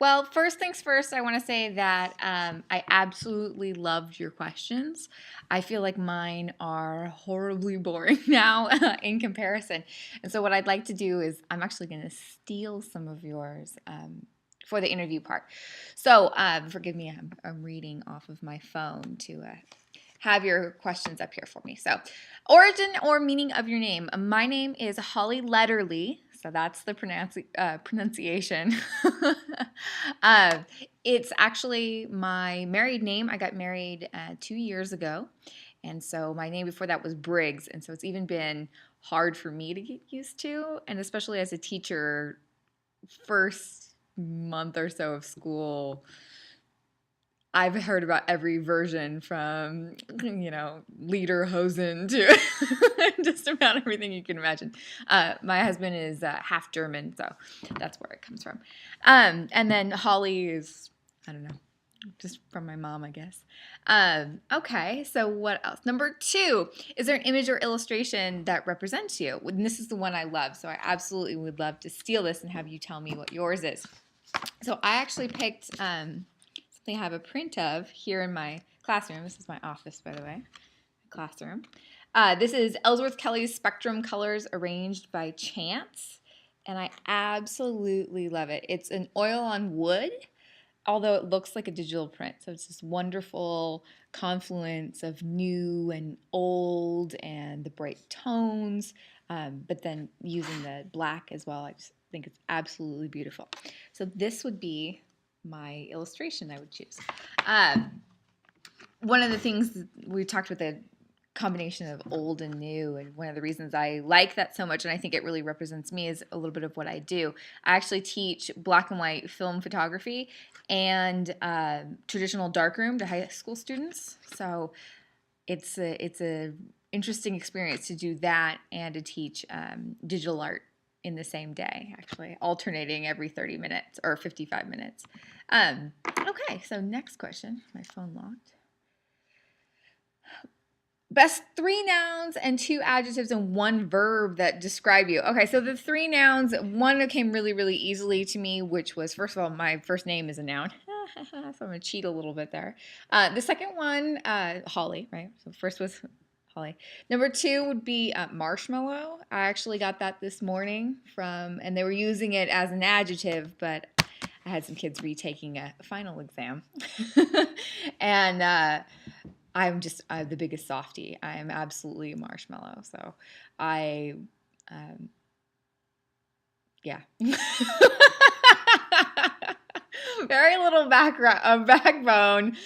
Well, first things first, I want to say that I absolutely loved your questions. I feel like mine are horribly boring now in comparison. And so, what I'd like to do is, I'm actually going to steal some of yours for the interview part. So, forgive me, I'm reading off of my phone to have your questions up here for me. So, origin or meaning of your name. My name is Holly Letterly, so that's the pronunciation. uh, it's actually my married name. I got married 2 years ago, and so my name before that was Briggs, and so it's even been hard for me to get used to, and especially as a teacher, first month or so of school, I've heard about every version from, Lederhosen to just about everything you can imagine. My husband is half German, so that's where it comes from. And then Holly is, I don't know, just from my mom, I guess. Okay, so what else? Number 2, is there an image or illustration that represents you? And this is the one I love, so I absolutely would love to steal this and have you tell me what yours is. So I actually picked something I have a print of here in my classroom. This is my office, by the way, classroom. This is Ellsworth Kelly's Spectrum Colors Arranged by Chance, and I absolutely love it. It's an oil on wood, although it looks like a digital print. So it's this wonderful confluence of new and old and the bright tones, but then using the black as well. I just think it's absolutely beautiful. So this would be my illustration I would choose. One of the things we talked with the combination of old and new, and one of the reasons I like that so much and I think it really represents me is a little bit of what I do. I actually teach black and white film photography and traditional darkroom to high school students. So it's a interesting experience to do that and to teach digital art in the same day, actually alternating every 30 minutes or 55 minutes. Okay, so next question. My phone locked. Best 3 nouns and 2 adjectives and 1 verb that describe you. Okay, so the 3 nouns, one that came really, really easily to me, which was, first of all, my first name is a noun. So I'm going to cheat a little bit there. The second one, Holly, right? So first was Holly. Number 2 would be marshmallow. I actually got that this morning and they were using it as an adjective, but I had some kids retaking a final exam. And I'm just the biggest softie. I am absolutely a marshmallow. So yeah. Very little backbone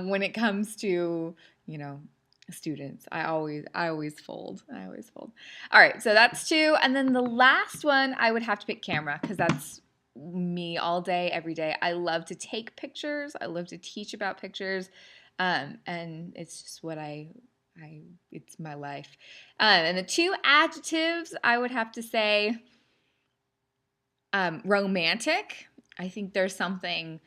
when it comes to, students. I always fold. All right, so that's 2. And then the last one, I would have to pick camera because that's me all day, every day. I love to take pictures. I love to teach about pictures. And it's just what it's my life. And the 2 adjectives, I would have to say romantic. I think there's something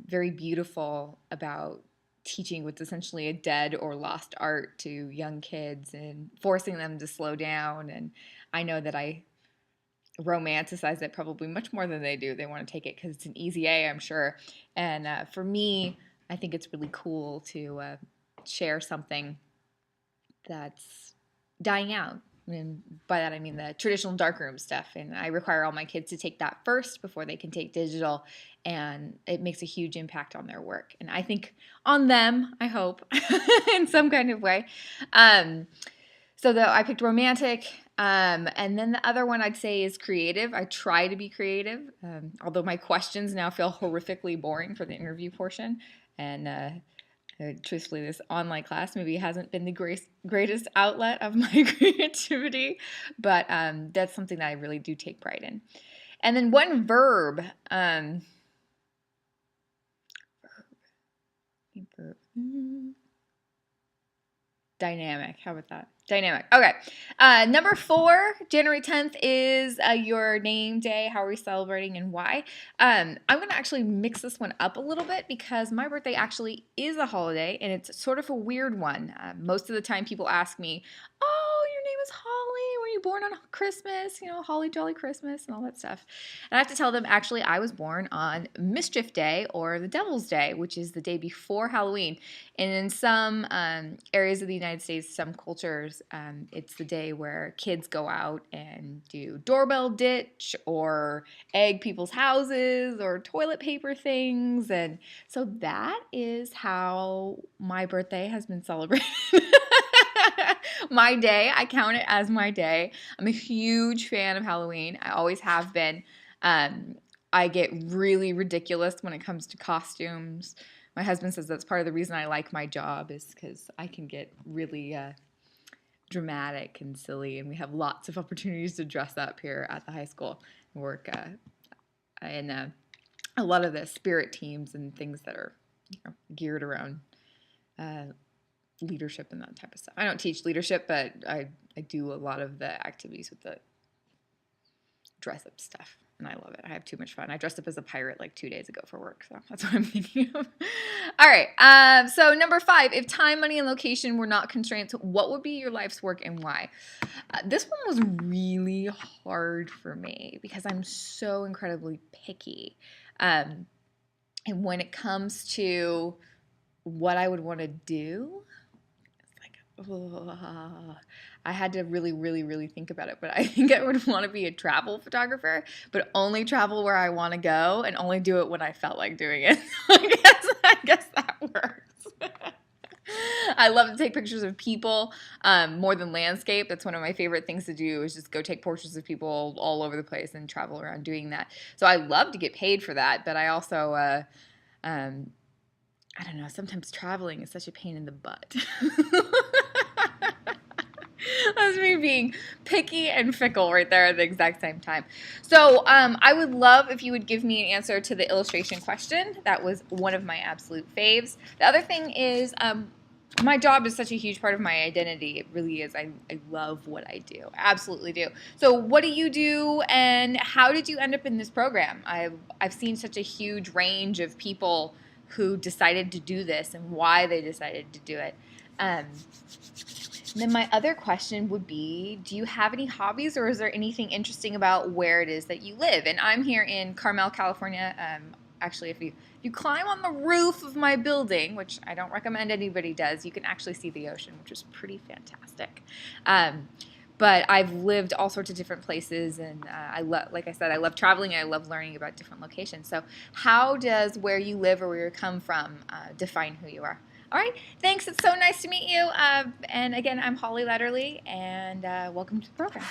very beautiful about teaching what's essentially a dead or lost art to young kids and forcing them to slow down. And I know that I romanticize it probably much more than they do. They want to take it because it's an easy A, I'm sure. And for me, I think it's really cool to share something that's dying out. And by that I mean the traditional darkroom stuff. And I require all my kids to take that first before they can take digital. And it makes a huge impact on their work. And I think on them, I hope, in some kind of way. So I picked romantic. And then the other one I'd say is creative. I try to be creative, although my questions now feel horrifically boring for the interview portion. And truthfully, this online class maybe hasn't been the greatest outlet of my creativity, but that's something that I really do take pride in. And then 1 verb. Dynamic. How about that? Dynamic. Okay. Number 4, January 10th is your name day. How are we celebrating and why? I'm going to actually mix this one up a little bit because my birthday actually is a holiday and it's sort of a weird one. Most of the time people ask me, oh, your name is Holly. Were you born on Christmas? Holly jolly Christmas and all that stuff. And I have to tell them, actually, I was born on Mischief Day, or the Devil's Day, which is the day before Halloween. And in some areas of the United States, some cultures, it's the day where kids go out and do doorbell ditch or egg people's houses or toilet paper things. And so that is how my birthday has been celebrated. My day, I count it as my day. I'm a huge fan of Halloween. I always have been. I get really ridiculous when it comes to costumes. My husband says that's part of the reason I like my job, is because I can get really dramatic and silly, and we have lots of opportunities to dress up here at the high school and work in a lot of the spirit teams and things that are geared around leadership and that type of stuff. I don't teach leadership, but I do a lot of the activities with the dress up stuff, and I love it. I have too much fun. I dressed up as a pirate like 2 days ago for work, so that's what I'm thinking of. All right, so number 5, if time, money, and location were not constraints, what would be your life's work and why? This one was really hard for me because I'm so incredibly picky. And when it comes to what I would want to do, I had to really, really, really think about it. But I think I would want to be a travel photographer, but only travel where I want to go and only do it when I felt like doing it. I guess that works. I love to take pictures of people more than landscape. That's one of my favorite things to do, is just go take portraits of people all over the place and travel around doing that. So I love to get paid for that, but I also I don't know, sometimes traveling is such a pain in the butt. That's me being picky and fickle right there at the exact same time. So I would love if you would give me an answer to the illustration question. That was one of my absolute faves. The other thing is my job is such a huge part of my identity. It really is. I love what I do. I absolutely do. So what do you do, and how did you end up in this program? I've seen such a huge range of people who decided to do this and why they decided to do it. Then my other question would be, do you have any hobbies, or is there anything interesting about where it is that you live? And I'm here in Carmel, California. Actually, if you climb on the roof of my building, which I don't recommend anybody does, you can actually see the ocean, which is pretty fantastic. But I've lived all sorts of different places, and like I said, I love traveling, and I love learning about different locations. So how does where you live or where you come from define who you are? All right, thanks. It's so nice to meet you. And again, I'm Holly Letterly, and welcome to the program.